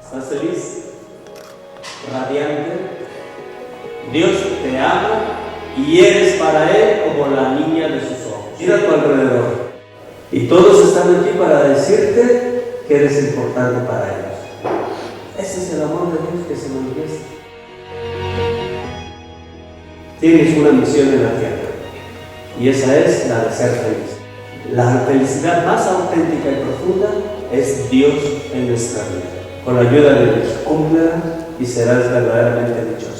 ¿Estás feliz? Radiante. Dios te ama y eres para Él como la niña de sus ojos. Mira a tu alrededor. Y todos están aquí para decirte que eres importante para ellos. Ese es el amor de Dios que se manifiesta. Tienes una misión en la tierra y esa es la de ser feliz. La felicidad más auténtica y profunda es Dios en nuestra vida. Con la ayuda de Dios, cúmplela y serás verdaderamente dichoso.